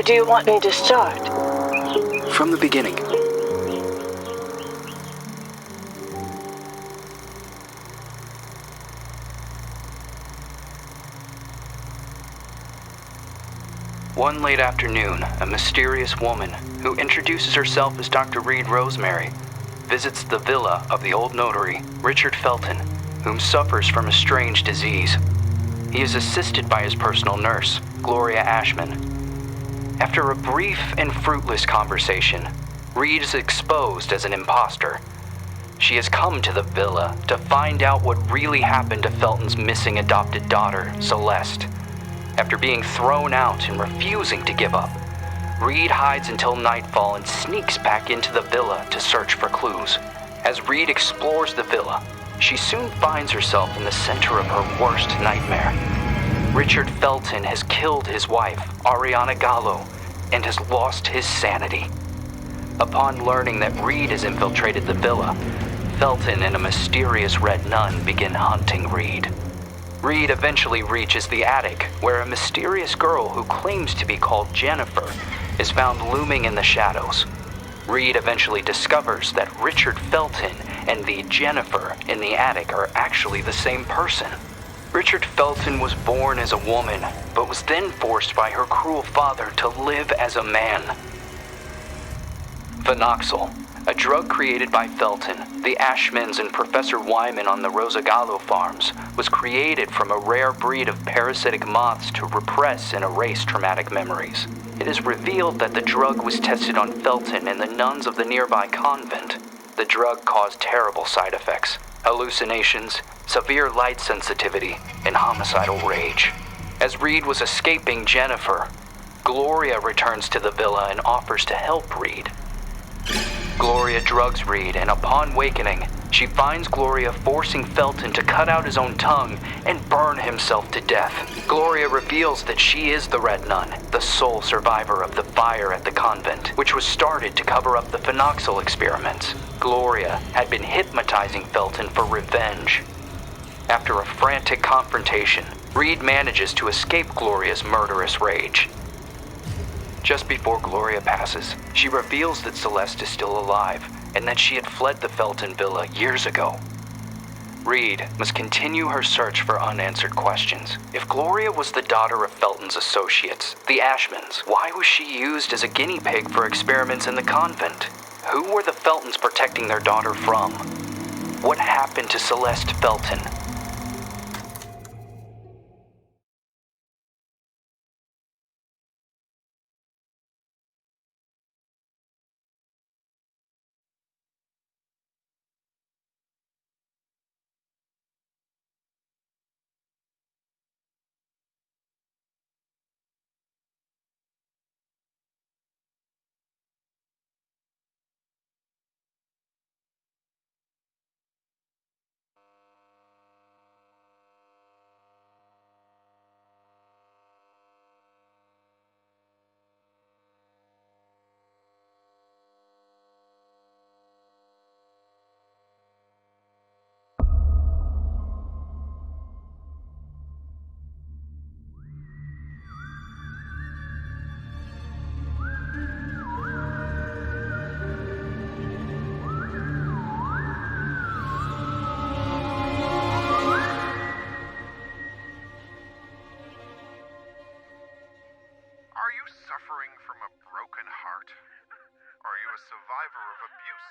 Where do you want me to start? From the beginning. One late afternoon, a mysterious woman, who introduces herself as Dr. Reed Rosemary, visits the villa of the old notary, Richard Felton, whom suffers from a strange disease. He is assisted by his personal nurse, Gloria Ashman. After a brief and fruitless conversation, Reed is exposed as an imposter. She has come to the villa to find out what really happened to Felton's missing adopted daughter, Celeste. After being thrown out and refusing to give up, Reed hides until nightfall and sneaks back into the villa to search for clues. As Reed explores the villa, she soon finds herself in the center of her worst nightmare. Richard Felton has killed his wife, Ariana Gallo, and has lost his sanity. Upon learning that Reed has infiltrated the villa, Felton and a mysterious red nun begin hunting Reed. Reed eventually reaches the attic, where a mysterious girl who claims to be called Jennifer is found looming in the shadows. Reed eventually discovers that Richard Felton and the Jennifer in the attic are actually the same person. Richard Felton was born as a woman, but was then forced by her cruel father to live as a man. Phenoxyl, a drug created by Felton, the Ashmans, and Professor Wyman on the Rosagallo farms, was created from a rare breed of parasitic moths to repress and erase traumatic memories. It is revealed that the drug was tested on Felton and the nuns of the nearby convent. The drug caused terrible side effects: hallucinations, severe light sensitivity, and homicidal rage. As Reed was escaping Jennifer, Gloria returns to the villa and offers to help Reed. Gloria drugs Reed, and upon wakening, she finds Gloria forcing Felton to cut out his own tongue and burn himself to death. Gloria reveals that she is the Red Nun, the sole survivor of the fire at the convent, which was started to cover up the phenoxyl experiments. Gloria had been hypnotizing Felton for revenge. After a frantic confrontation, Reed manages to escape Gloria's murderous rage. Just before Gloria passes, she reveals that Celeste is still alive and that she had fled the Felton villa years ago. Reed must continue her search for unanswered questions. If Gloria was the daughter of Felton's associates, the Ashmans, why was she used as a guinea pig for experiments in the convent? Who were the Feltons protecting their daughter from? What happened to Celeste Felton? Suffering from a broken heart? Are you a survivor of abuse?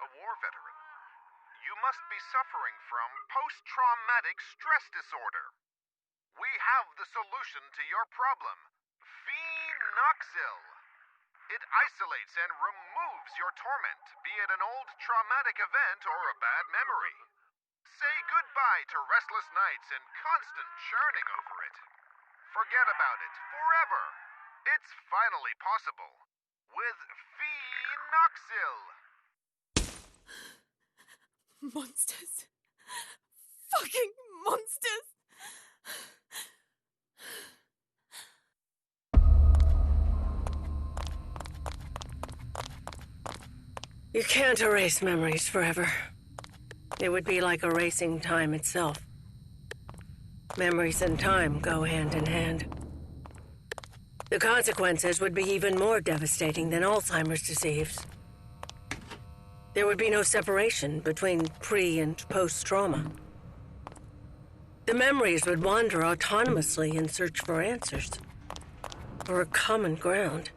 A war veteran? You must be suffering from post-traumatic stress disorder. We have the solution to your problem. Phenoxyl. It isolates and removes your torment, be it an old traumatic event or a bad memory. Say goodbye to restless nights and constant churning over it. Forget about it forever. It's finally possible. with Phenoxyl. Monsters. Fucking monsters! You can't erase memories forever. It would be like erasing time itself. Memories and time go hand in hand. The consequences would be even more devastating than Alzheimer's disease. There would be no separation between pre- and post-trauma. The memories would wander autonomously in search for answers, for a common ground.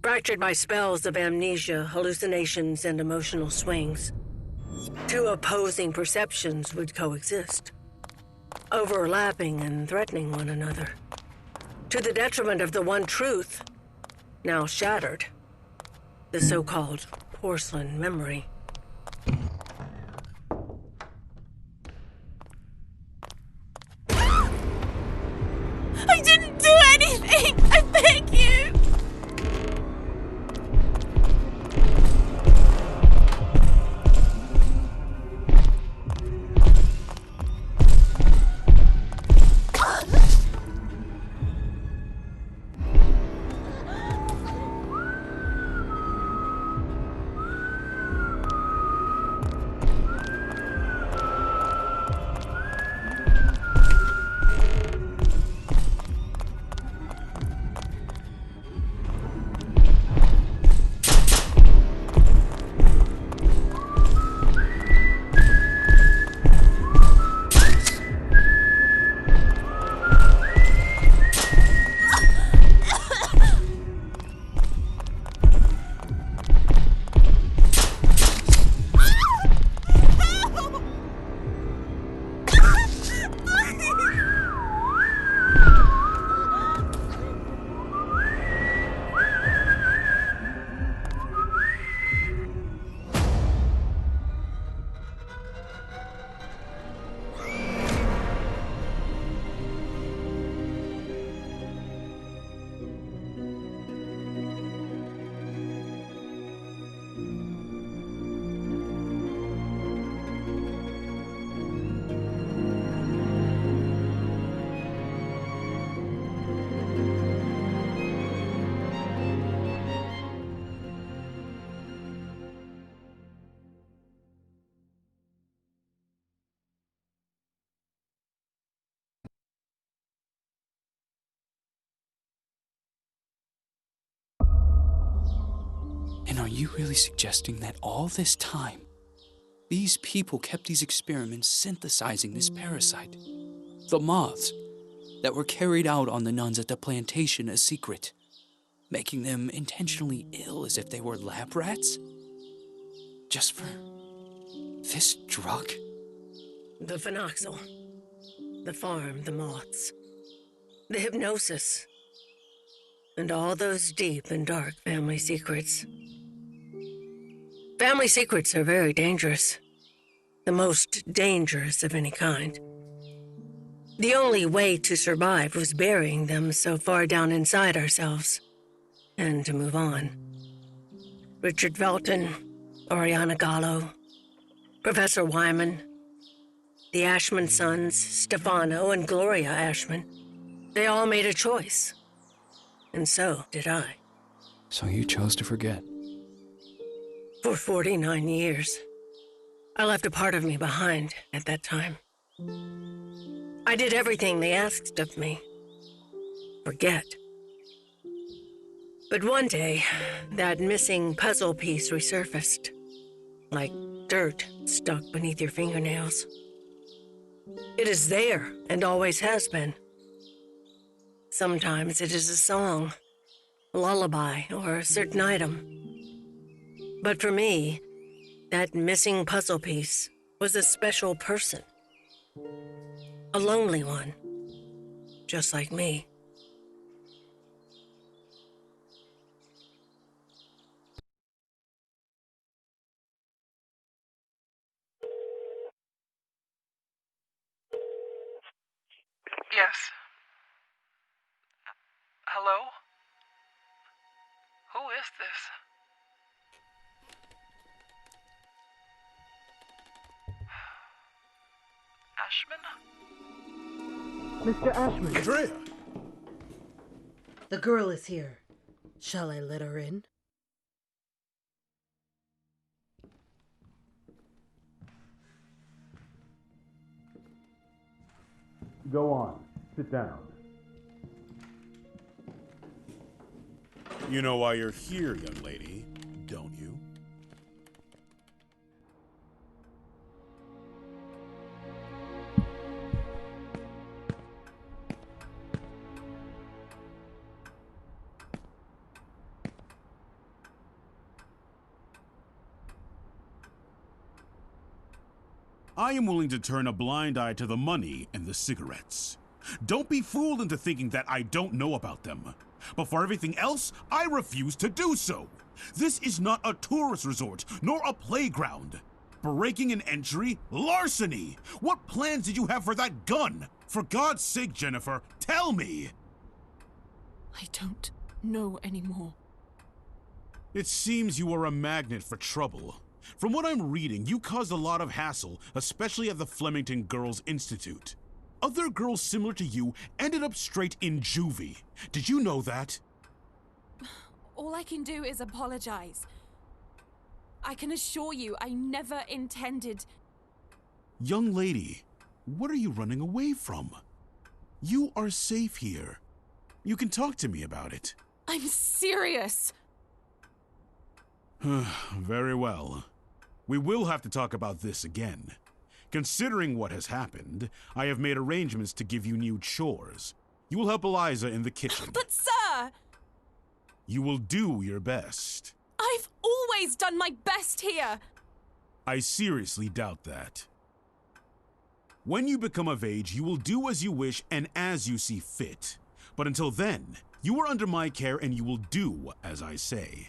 Fractured by spells of amnesia, hallucinations, and emotional swings, two opposing perceptions would coexist, overlapping and threatening one another, to the detriment of the one truth, now shattered, the so-called porcelain memory. I didn't do anything! I beg you! And are you really suggesting that all this time, these people kept these experiments synthesizing this parasite? The moths that were carried out on the nuns at the plantation a secret, making them intentionally ill as if they were lab rats? Just for this drug? The phenoxyl, the farm, the moths, the hypnosis, and all those deep and dark family secrets. Family secrets are very dangerous. The most dangerous of any kind. The only way to survive was burying them so far down inside ourselves, and to move on. Richard Velton, Oriana Gallo, Professor Wyman, the Ashman sons, Stefano and Gloria Ashman, they all made a choice. And so did I. So you chose to forget. For 49 years. I left a part of me behind at that time. I did everything they asked of me. Forget. But one day, that missing puzzle piece resurfaced, like dirt stuck beneath your fingernails. It is there, and always has been. Sometimes it is a song, a lullaby, or a certain item. But for me, that missing puzzle piece was a special person. A lonely one, just like me. Yes. Hello? Who is this? Ashman? Mr. Ashman. Andrea! The girl is here. Shall I let her in? Go on. Sit down. You know why you're here, young lady, don't you? I am willing to turn a blind eye to the money and the cigarettes. Don't be fooled into thinking that I don't know about them. But for everything else, I refuse to do so. This is not a tourist resort, nor a playground. Breaking an entry? Larceny! What plans did you have for that gun? For God's sake, Jennifer, tell me! I don't know anymore. It seems you are a magnet for trouble. From what I'm reading, you caused a lot of hassle, especially at the Flemington Girls Institute. Other girls similar to you ended up straight in juvie. Did you know that? All I can do is apologize. I can assure you I never intended... Young lady, what are you running away from? You are safe here. You can talk to me about it. I'm serious! Very well. We will have to talk about this again. Considering what has happened, I have made arrangements to give you new chores. You will help Eliza in the kitchen. But sir! You will do your best. I've always done my best here! I seriously doubt that. When you become of age, you will do as you wish and as you see fit. But until then, you are under my care and you will do as I say.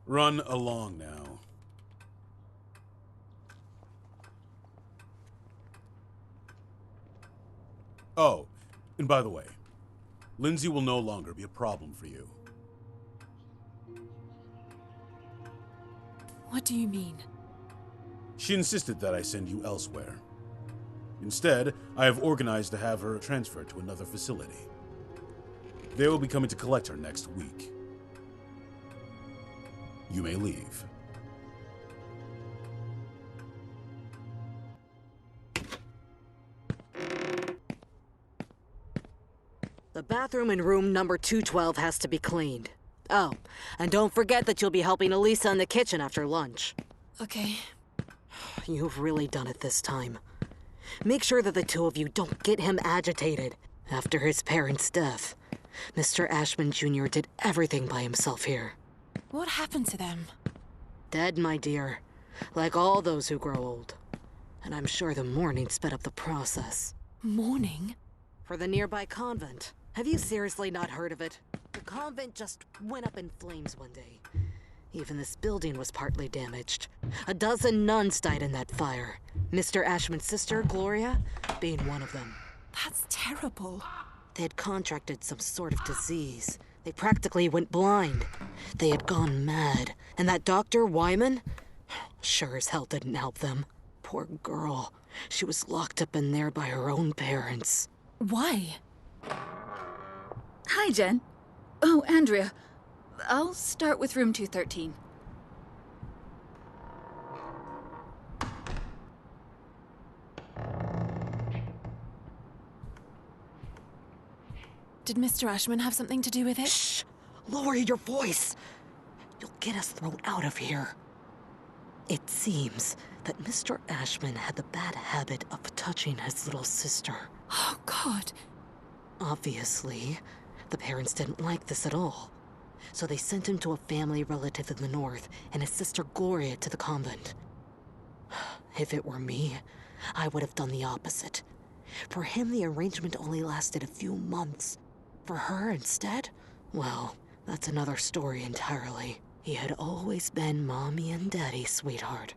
Run along now. Oh, and by the way, Lindsay will no longer be a problem for you. What do you mean? She insisted that I send you elsewhere. Instead, I have organized to have her transferred to another facility. They will be coming to collect her next week. You may leave. The bathroom in room number 212 has to be cleaned. Oh, and don't forget that you'll be helping Elisa in the kitchen after lunch. Okay. You've really done it this time. Make sure that the two of you don't get him agitated. After his parents' death, Mr. Ashman Jr. did everything by himself here. What happened to them? Dead, my dear. Like all those who grow old. And I'm sure the mourning sped up the process. Mourning? For the nearby convent. Have you seriously not heard of it? The convent just went up in flames one day. Even this building was partly damaged. A dozen nuns died in that fire. Mr. Ashman's sister, Gloria, being one of them. That's terrible. They had contracted some sort of disease. They practically went blind. They had gone mad. And that Dr. Wyman? Sure as hell didn't help them. Poor girl. She was locked up in there by her own parents. Why? Hi, Jen. Oh, Andrea. I'll start with room 213. Did Mr. Ashman have something to do with it? Shh! Lower your voice! You'll get us thrown out of here. It seems that Mr. Ashman had the bad habit of touching his little sister. Oh, God. Obviously, the parents didn't like this at all. So they sent him to a family relative in the north and his sister Gloria to the convent. If it were me, I would have done the opposite. For him, the arrangement only lasted a few months. For her, instead, well, that's another story entirely. He had always been Mommy and Daddy's sweetheart.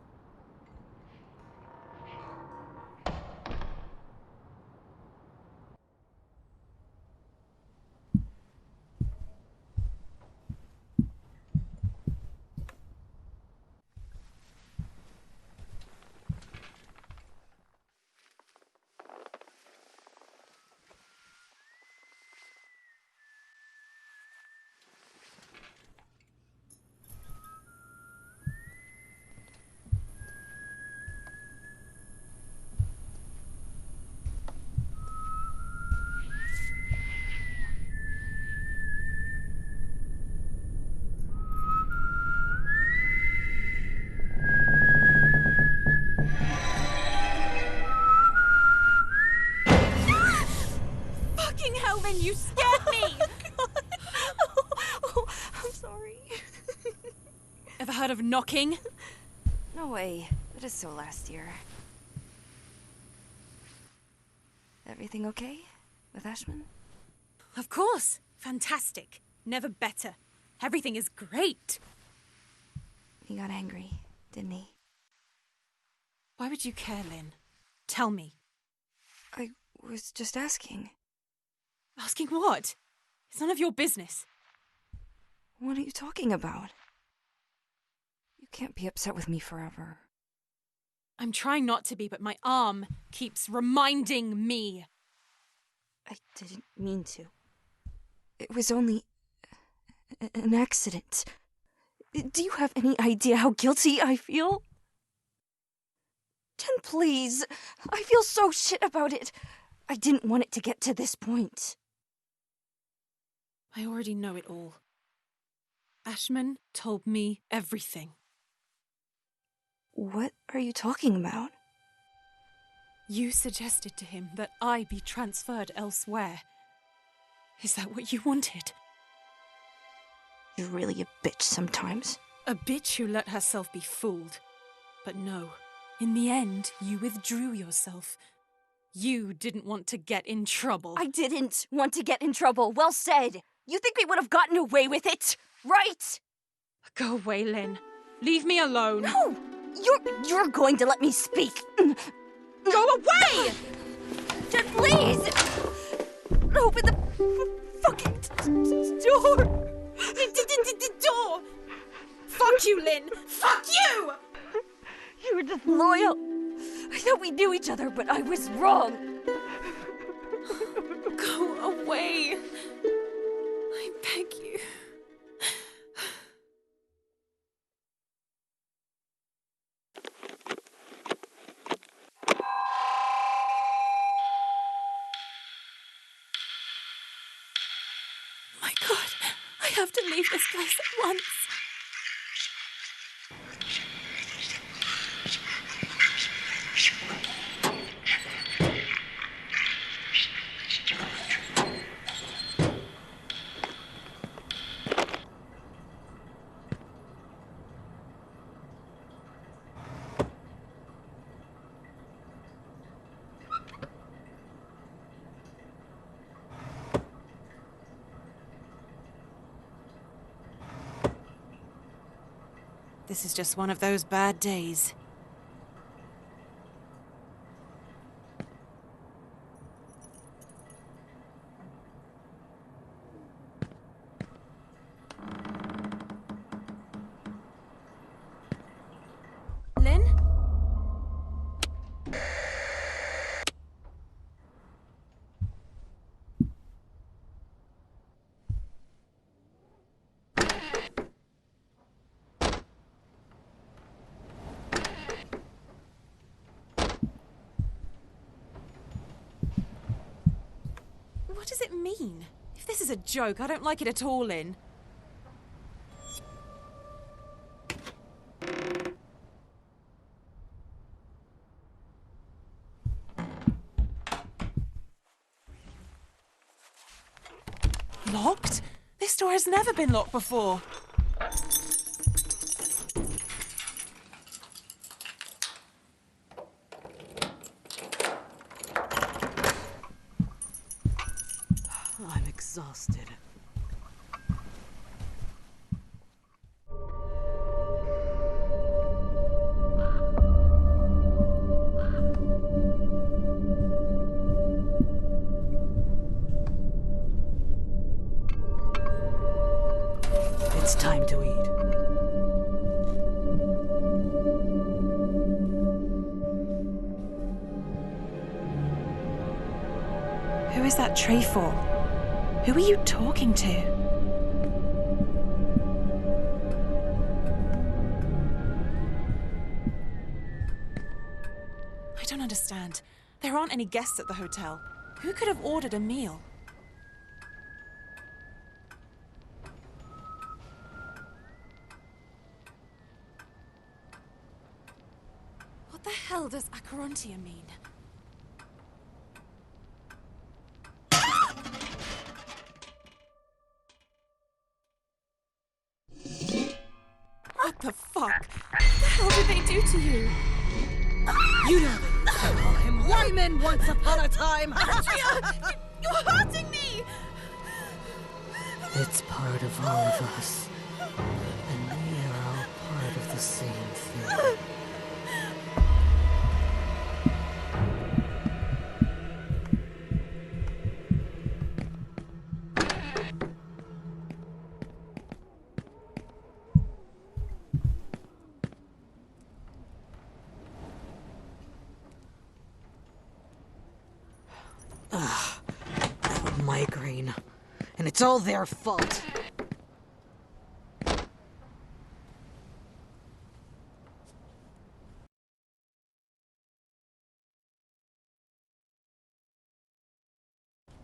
heard of knocking? No way. That is so last year. Everything okay with Ashman? Of course. Fantastic. Never better. Everything is great. He got angry, didn't he? Why would you care, Lynn? Tell me. I was just asking. Asking what? It's none of your business. What are you talking about? You can't be upset with me forever. I'm trying not to be, but my arm keeps reminding me. I didn't mean to. It was only an accident. Do you have any idea how guilty I feel? Jen, please. I feel so shit about it. I didn't want it to get to this point. I already know it all. Ashman told me everything. What are you talking about? You suggested to him that I be transferred elsewhere. Is that what you wanted? You're really a bitch sometimes. A bitch who let herself be fooled. But no, in the end, you withdrew yourself. You didn't want to get in trouble. I didn't want to get in trouble. Well said. You think we would have gotten away with it, right? Go away, Lynn. Leave me alone. No! You're going to let me speak. Go away! Jen, please! Open the fucking door! Door! Fuck you, Lynn! Fuck you! You were just loyal. I thought we knew each other, but I was wrong. Go away. I beg you. My God, I have to leave this place at once. This is just one of those bad days. Lynn? What does it mean? If this is a joke, I don't like it at all, Lynn. Locked? This door has never been locked before. I'm exhausted. It's time to eat. Who is that tray for? Who are you talking to? I don't understand. There aren't any guests at the hotel. Who could have ordered a meal? What the hell does Acherontia mean? A What the fuck? What the hell did they do to you? You know they used to call him Wyman once upon a time! Andrea! You're hurting me! It's part of all of us. And we are all part of the same thing. Migraine. And it's all their fault.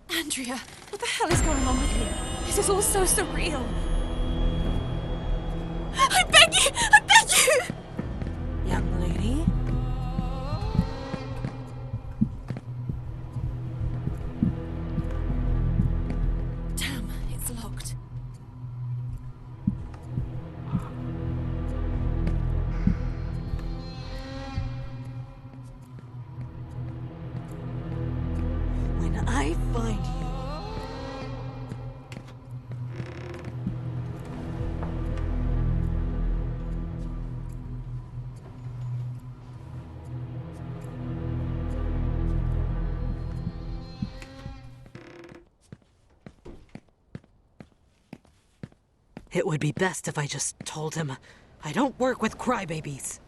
Andrea, what the hell is going on with you? This is all so surreal. I beg you! I beg you! Young lady? Damn, it's locked. When I find you... It would be best if I just told him I don't work with crybabies.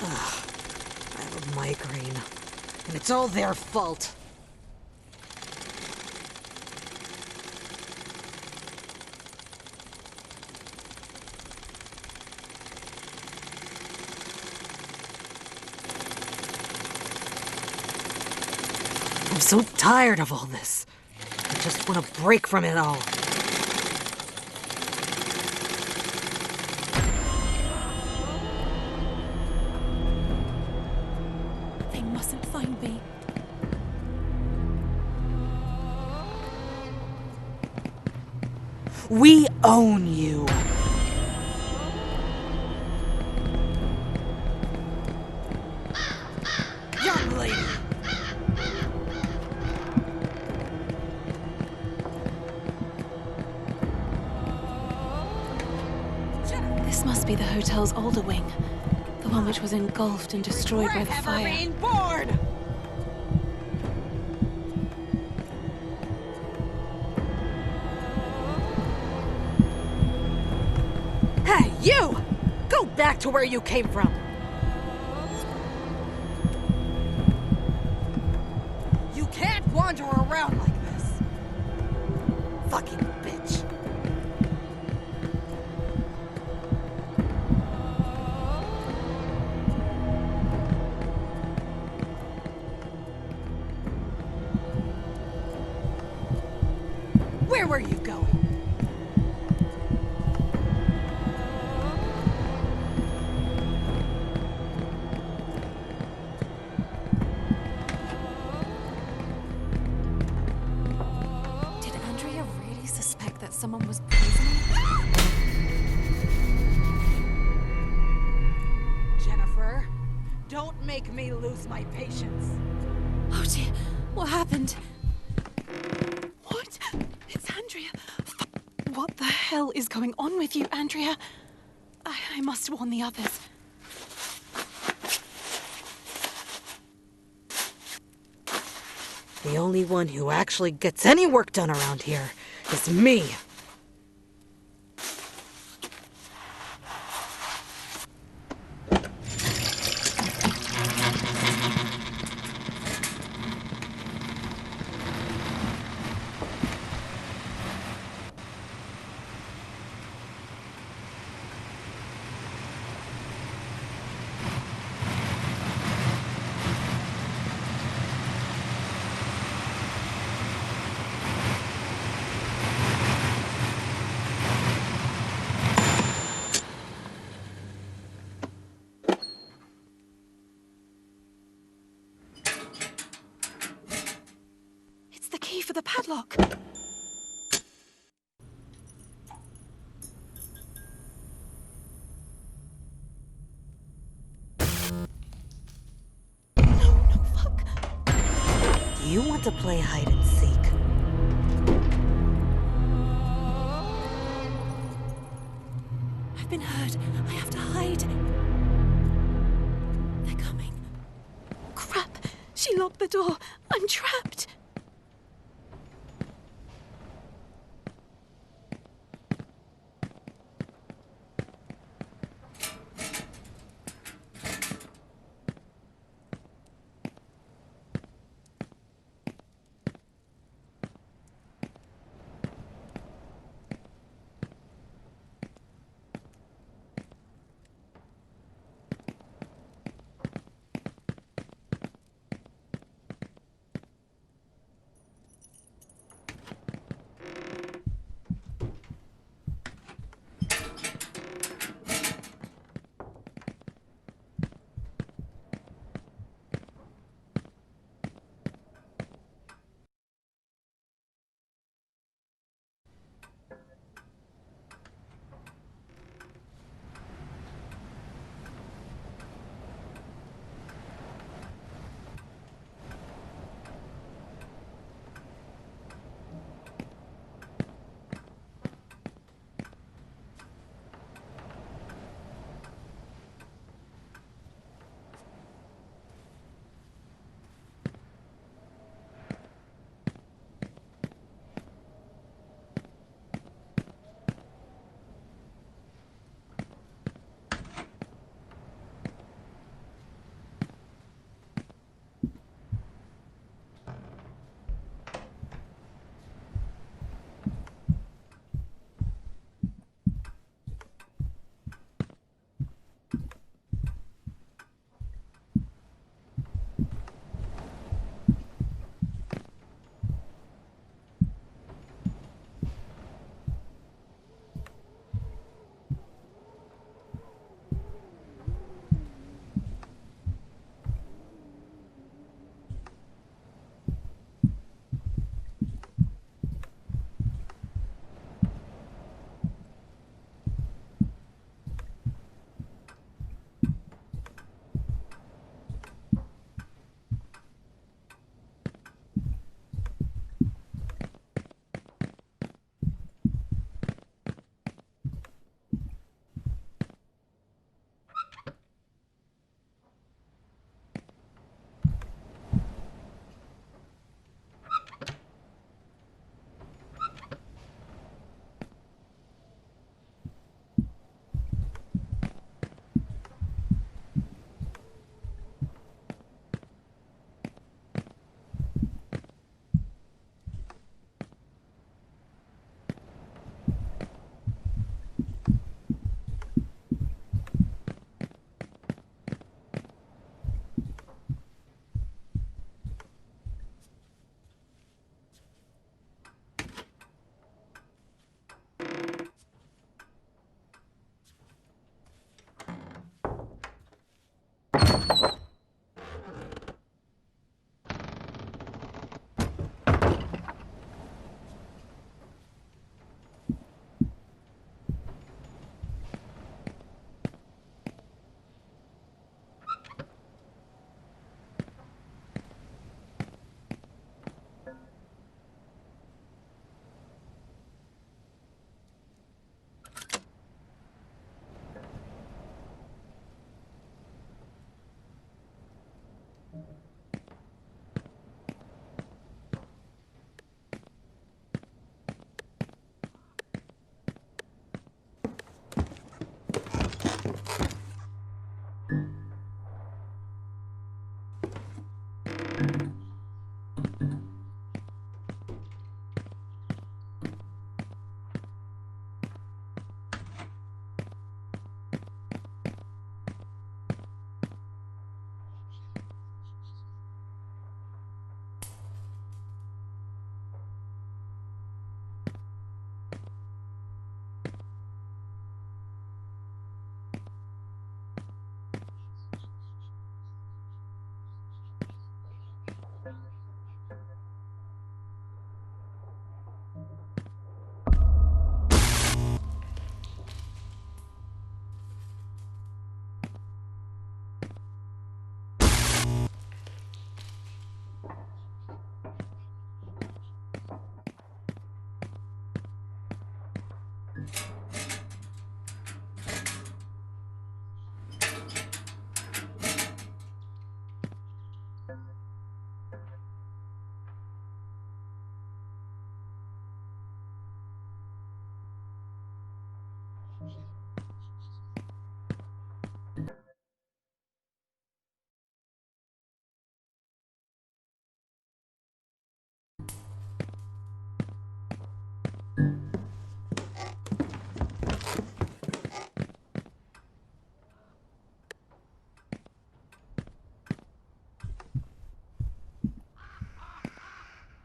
I have a migraine, and it's all their fault. I'm so tired of all this. I just want to break from it all. They mustn't find me. We own you. Young lady. This must be the hotel's older wing. The one which was engulfed and destroyed by the fire. Bored. Hey, you! Go back to where you came from. You can't wander around like this. Fucking bitch. Where were you going? Did Andrea really suspect that someone was poisoning? Jennifer, don't make me lose my patience. Oh dear, what happened? What? It's Andrea. What the hell is going on with you, Andrea? I must warn the others. The only one who actually gets any work done around here is me. for the padlock. No, fuck. Do you want to play hide and seek? I've been heard. I have to hide. They're coming. Crap! She locked the door. I'm trapped.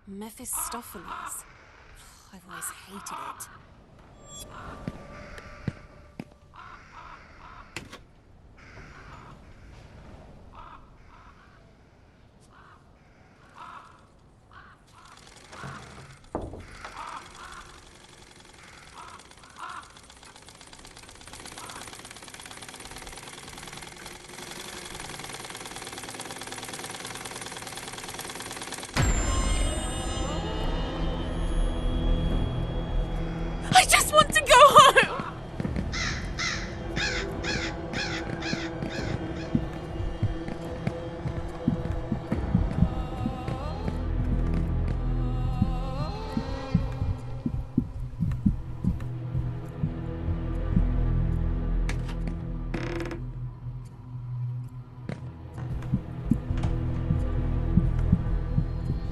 Mephistopheles. I've always hated it. I just want to go home!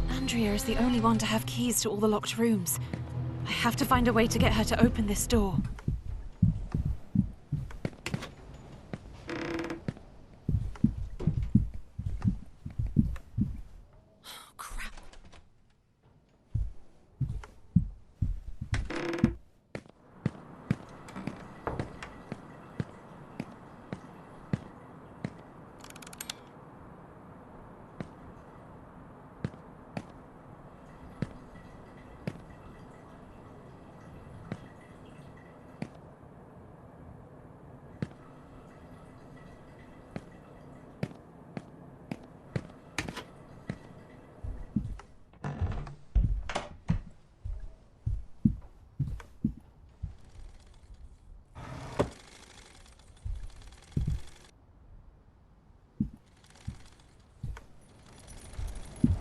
Andrea is the only one to have keys to all the locked rooms. I have to find a way to get her to open this door. Oh, crap.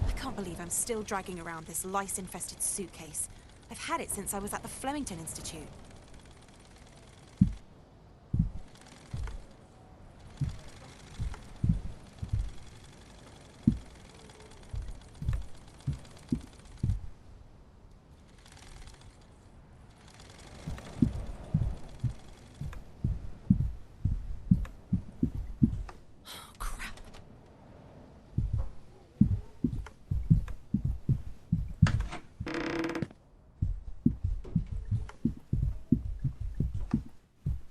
I can't believe I'm still dragging around this lice-infested suitcase. I've had it since I was at the Flemington Institute. Oh, crap.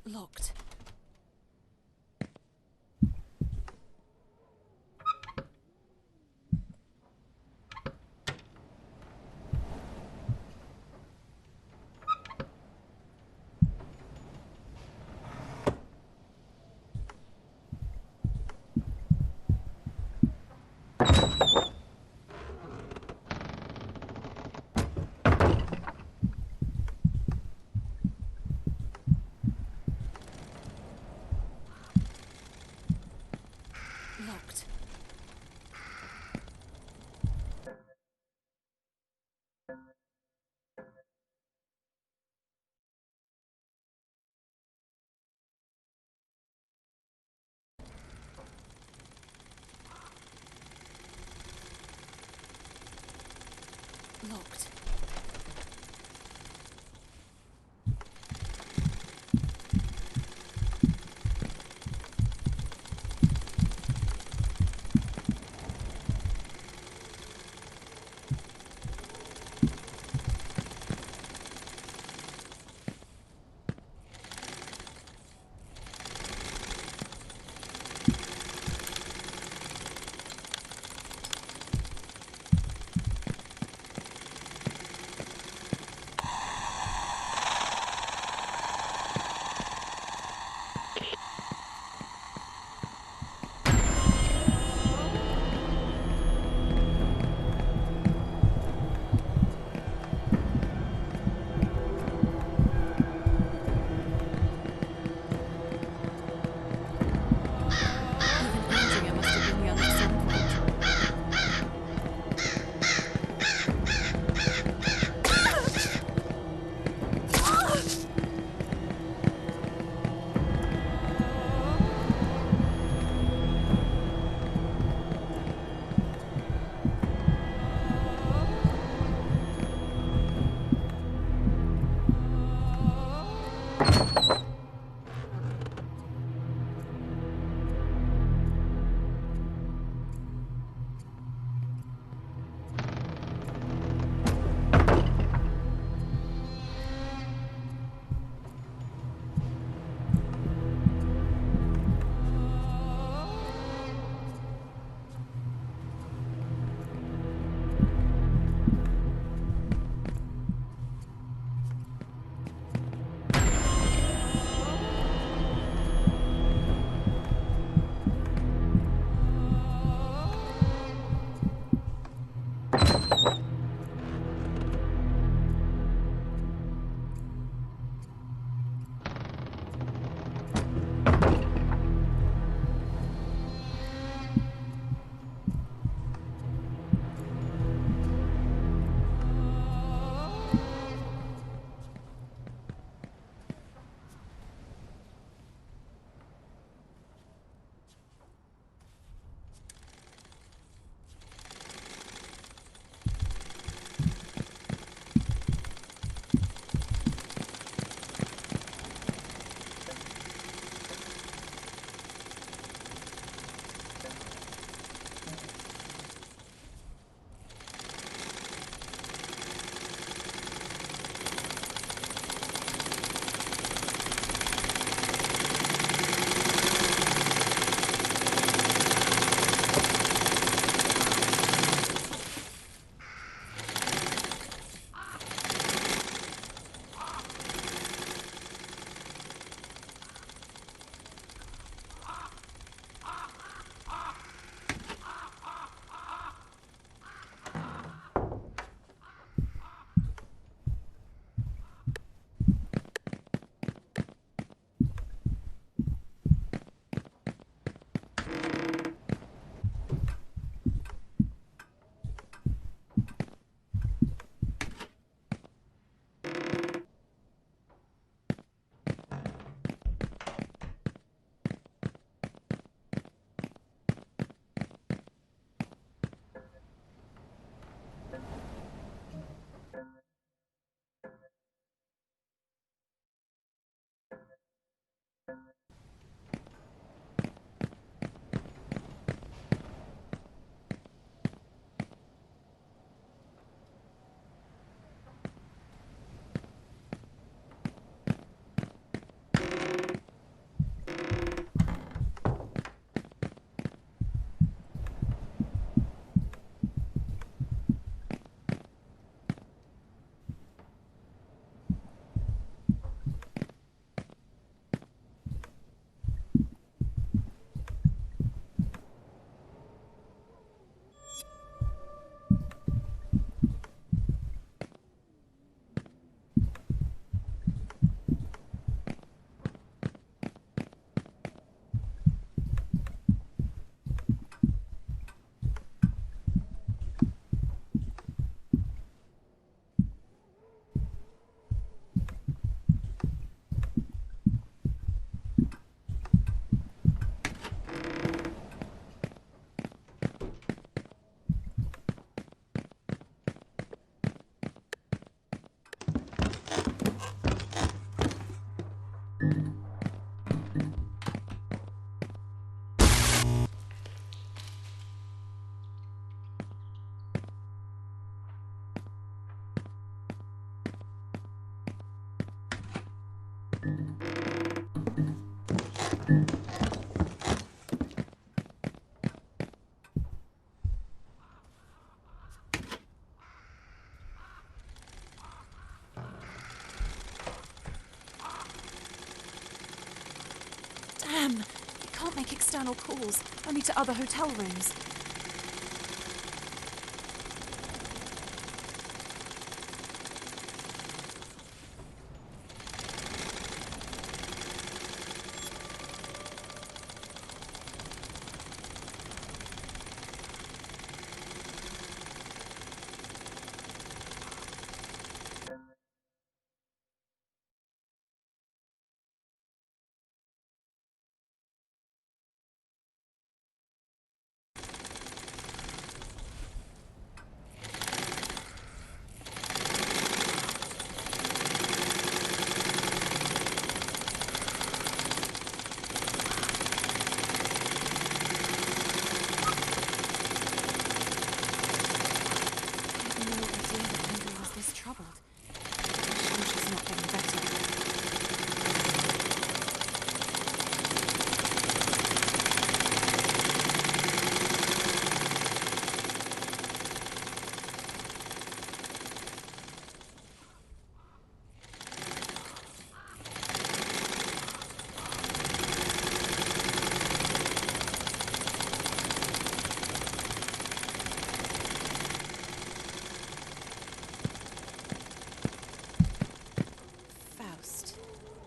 Locked. Locked. Locked. Damn! You can't make external calls, only to other hotel rooms.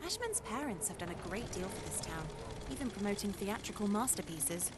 Ashman's parents have done a great deal for this town, even promoting theatrical masterpieces.